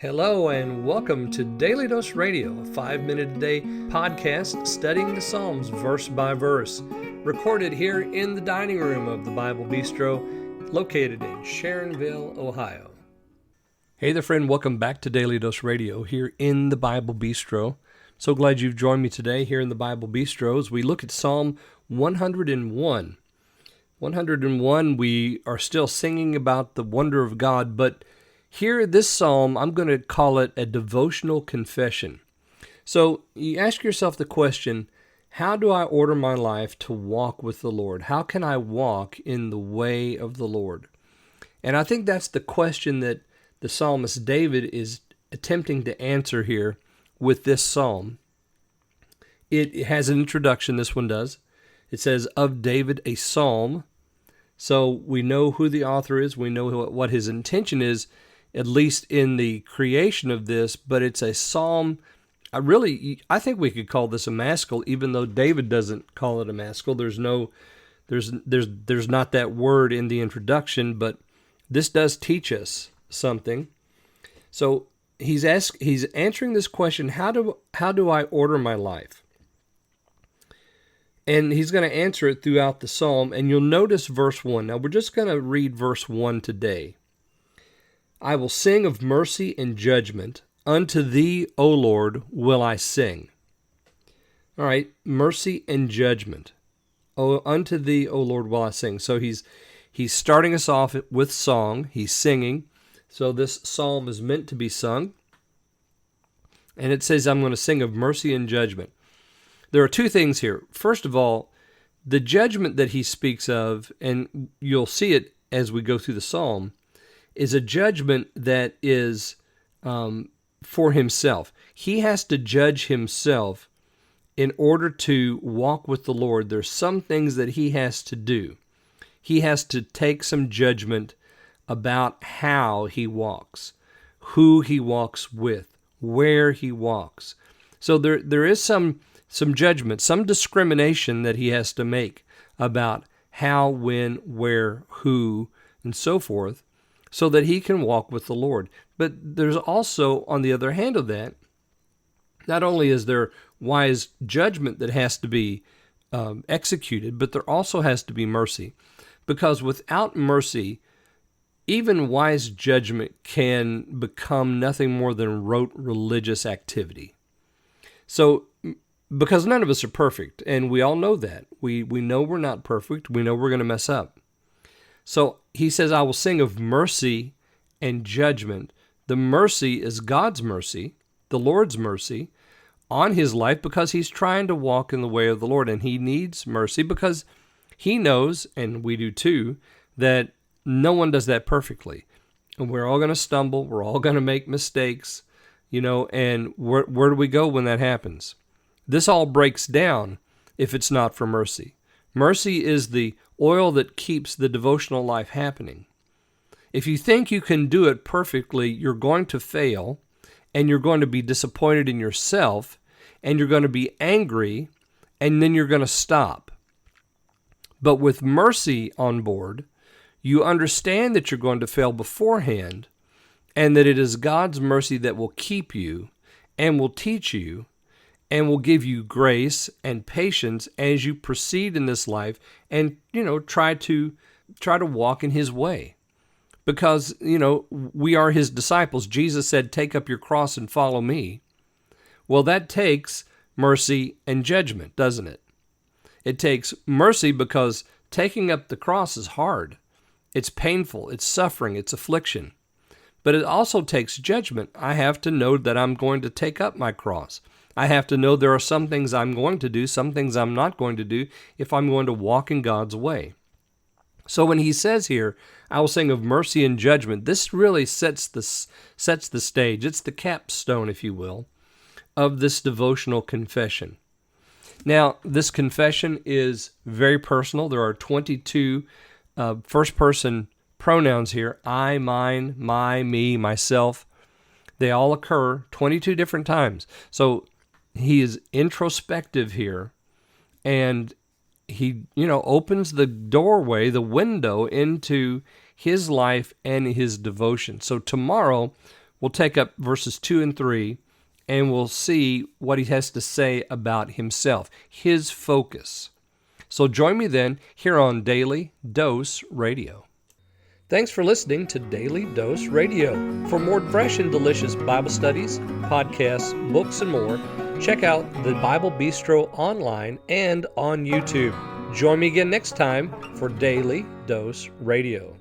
Hello and welcome to Daily Dose Radio, a 5-minute-a-day podcast studying the Psalms verse by verse, recorded here in the dining room of the Bible Bistro, located in Sharonville, Ohio. Hey there, friend. Welcome back to Daily Dose Radio here in the Bible Bistro. So glad you've joined me today here in the Bible Bistro as we look at Psalm 101. 101, we are still singing about the wonder of God, but here, this psalm, I'm going to call it a devotional confession. So you ask yourself the question, how do I order my life to walk with the Lord? How can I walk in the way of the Lord? And I think that's the question that the psalmist David is attempting to answer here with this psalm. It has an introduction, this one does. It says, of David, a psalm. So we know who the author is. We know what his intention is, at least in the creation of this, but it's a psalm. I think we could call this a maskil, even though David doesn't call it a maskil. There's not that word in the introduction, but this does teach us something. So he's answering this question: how do I order my life? And he's going to answer it throughout the psalm, and you'll notice verse 1. Now we're just going to read verse 1 today. I will sing of mercy and judgment. Unto thee, O Lord, will I sing. All right, mercy and judgment. Oh, unto thee, O Lord, will I sing. So he's starting us off with song. He's singing. So this psalm is meant to be sung. And it says, I'm going to sing of mercy and judgment. There are two things here. First of all, the judgment that he speaks of, and you'll see it as we go through the psalm, is a judgment that is for himself. He has to judge himself in order to walk with the Lord. There's some things that he has to do. He has to take some judgment about how he walks, who he walks with, where he walks. So there is some judgment, some discrimination that he has to make about how, when, where, who, and so forth, so that he can walk with the Lord. But there's also, on the other hand of that, not only is there wise judgment that has to be executed, but there also has to be mercy. Because without mercy, even wise judgment can become nothing more than rote religious activity. So, because none of us are perfect, and we all know that. We know we're not perfect. We know we're going to mess up. So he says, I will sing of mercy and judgment. The mercy is God's mercy, the Lord's mercy, on his life because he's trying to walk in the way of the Lord. And he needs mercy because he knows, and we do too, that no one does that perfectly. And we're all going to stumble. We're all going to make mistakes, and where do we go when that happens? This all breaks down if it's not for mercy. Mercy is the oil that keeps the devotional life happening. If you think you can do it perfectly, you're going to fail, and you're going to be disappointed in yourself, and you're going to be angry, and then you're going to stop. But with mercy on board, you understand that you're going to fail beforehand, and that it is God's mercy that will keep you and will teach you and will give you grace and patience as you proceed in this life and, try to walk in his way. Because, we are his disciples. Jesus said, take up your cross and follow me. Well, that takes mercy and judgment, doesn't it? It takes mercy because taking up the cross is hard. It's painful. It's suffering. It's affliction. But it also takes judgment. I have to know that I'm going to take up my cross. I have to know there are some things I'm going to do, some things I'm not going to do if I'm going to walk in God's way. So when he says here, I will sing of mercy and judgment, this really sets the stage. It's the capstone, if you will, of this devotional confession. Now, this confession is very personal. There are 22 first-person pronouns here: I, mine, my, me, myself. They all occur 22 different times. So he is introspective here, and he, opens the doorway, the window into his life and his devotion. So tomorrow we'll take up verses 2 and 3, and we'll see what he has to say about himself, his focus. So join me then here on Daily Dose Radio. Thanks for listening to Daily Dose Radio. For more fresh and delicious Bible studies, podcasts, books, and more, check out the Bible Bistro online and on YouTube. Join me again next time for Daily Dose Radio.